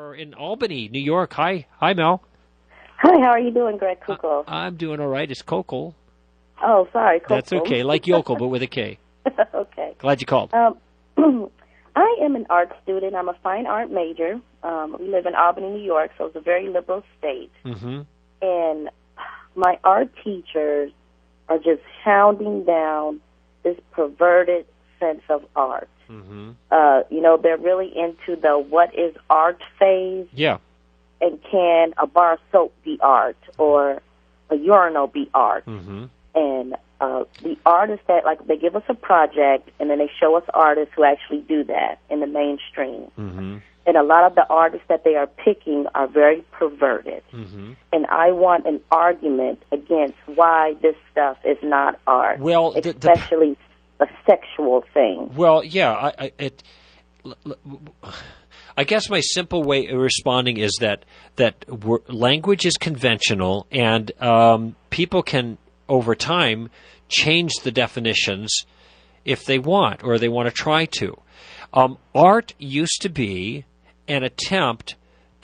We're in Albany, New York. Hi, Mel. Hi, how are you doing, Greg Koukl? I'm doing all right. It's Koukl. Oh, sorry, Koukl. That's okay, like yokel, but with a K. Okay. Glad you called. I am an art student. I'm a fine art major. We live in Albany, New York, so it's a very liberal state. Mm-hmm. And my art teachers are just hounding down this perverted sense of art. Mm-hmm. They're really into the what is art phase. Yeah. And can a bar of soap be art or a urinal be art? Mm-hmm. And the artists that, like, they give us a project and then they show us artists who actually do that in the mainstream. Mm-hmm. And a lot of the artists that they are picking are very perverted. Mm-hmm. And I want an argument against why this stuff is not art, well, especially a sexual thing. Well, yeah, I guess my simple way of responding is that language is conventional, and people can, over time, change the definitions if they want, or they want to try to. Art used to be an attempt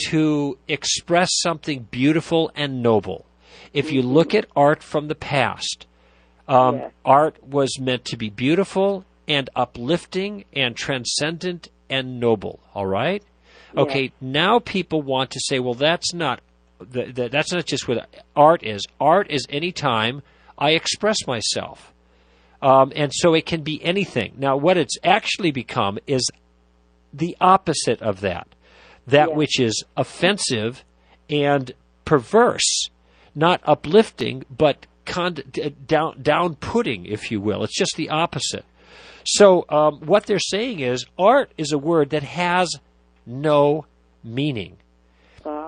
to express something beautiful and noble. If you look at art from the past, art was meant to be beautiful and uplifting and transcendent and noble, all right? Yeah. Okay, now people want to say, well, that's not just what art is. Art is any time I express myself. And so it can be anything. Now, what it's actually become is the opposite of that. That which is offensive and perverse, not uplifting, but down-putting, if you will. It's just the opposite. So what they're saying is art is a word that has no meaning.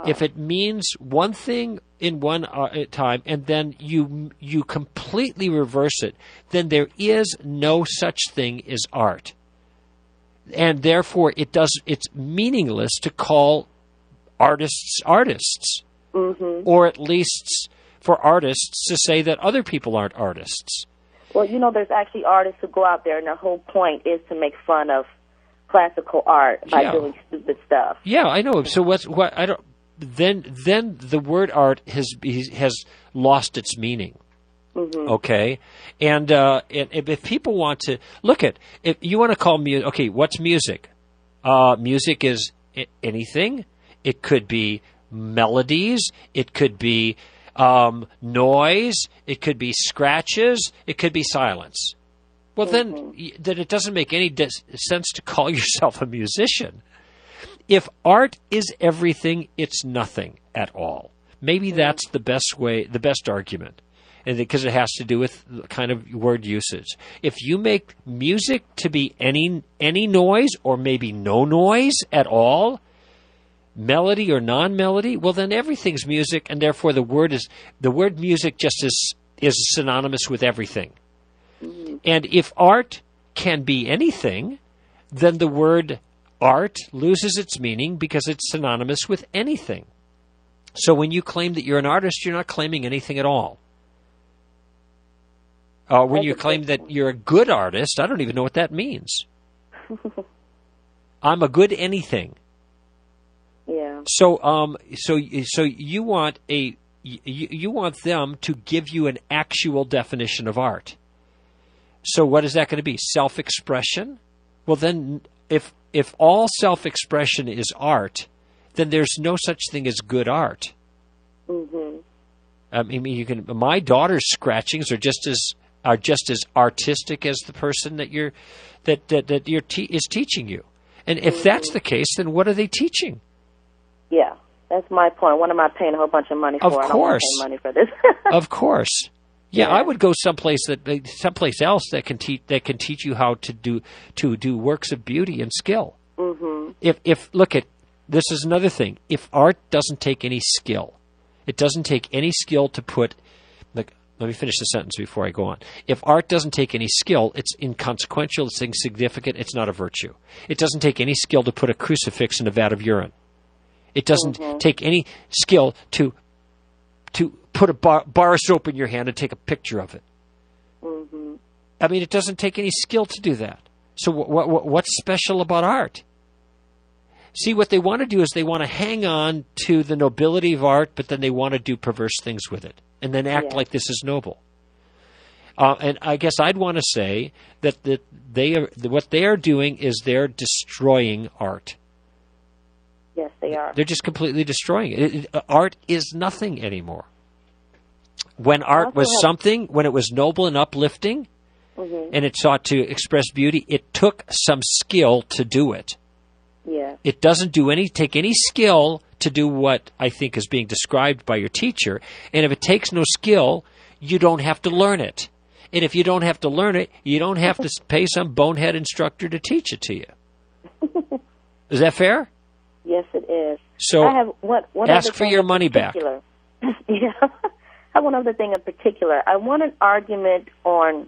If it means one thing in one time and then you completely reverse it, then there is no such thing as art. And therefore it's meaningless to call artists artists. Mm-hmm. Or at least for artists to say that other people aren't artists. Well, there's actually artists who go out there and their whole point is to make fun of classical art by doing stupid stuff. Yeah, I know. So then the word art has lost its meaning. Mm-hmm. Okay, and if people want to look at, if you want to call music, okay, what's music? Music is anything. It could be melodies. It could be noise. It could be scratches. It could be silence. Well, then it doesn't make any sense to call yourself a musician. If art is everything, it's nothing at all. Maybe that's the best argument, and because it has to do with kind of word usage. If you make music to be any noise or maybe no noise at all, melody or non-melody, well, then everything's music, and therefore the word music just is synonymous with everything. Mm-hmm. And if art can be anything, then the word art loses its meaning because it's synonymous with anything. So when you claim that you're an artist, you're not claiming anything at all. When you claim that you're a good artist, I don't even know what that means. I'm a good anything. Yeah. So you want you want them to give you an actual definition of art. So what is that going to be? Self-expression? Well, then if all self-expression is art, then there's no such thing as good art. Mm-hmm. I mean, my daughter's scratchings are just as artistic as the person that is teaching you. And if that's the case, then what are they teaching? Yeah, that's my point. What am I paying a whole bunch of money for? Of course. I don't want to pay money for this. Of course. Yeah, I would go someplace else that can teach you how to do works of beauty and skill. Mm-hmm. If look at this is another thing. If art doesn't take any skill, it doesn't take any skill to put. Let me finish the sentence before I go on. If art doesn't take any skill, it's inconsequential, it's insignificant, it's not a virtue. It doesn't take any skill to put a crucifix in a vat of urine. It doesn't take any skill to put a bar of soap in your hand and take a picture of it. Mm-hmm. I mean, it doesn't take any skill to do that. So what's special about art? See, what they want to do is they want to hang on to the nobility of art, but then they want to do perverse things with it, and then act like this is noble. And I guess I'd want to say that what they are doing is they're destroying art. Yes, they are. They're just completely destroying it. Art is nothing anymore. When art was something, when it was noble and uplifting, and it sought to express beauty, it took some skill to do it. Yeah. It doesn't take any skill to do what I think is being described by your teacher. And if it takes no skill, you don't have to learn it. And if you don't have to learn it, you don't have to pay some bonehead instructor to teach it to you. Is that fair? Yes, it is. So I have one ask for your money back. Yeah. I have one other thing in particular. I want an argument on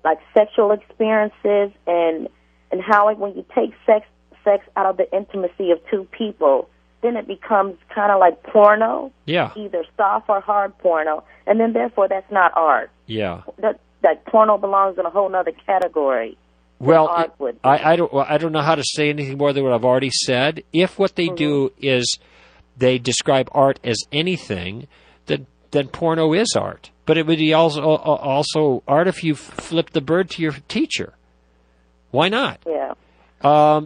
like sexual experiences and how, like, when you take sex out of the intimacy of two people, then it becomes kind of like porno. Yeah. Either soft or hard porno, and then therefore that's not art. Yeah. That porno belongs in a whole other category. Well, I don't know how to say anything more than what I've already said. If what they do is they describe art as anything, then porno is art. But it would be also art if you flip the bird to your teacher. Why not? Yeah. I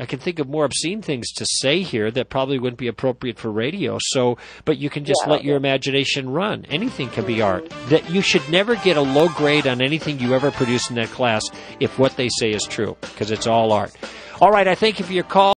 can think of more obscene things to say here that probably wouldn't be appropriate for radio. So, but you can just let your imagination run. Anything can be art. That you should never get a low grade on anything you ever produce in that class if what they say is true, because it's all art. All right, I thank you for your call.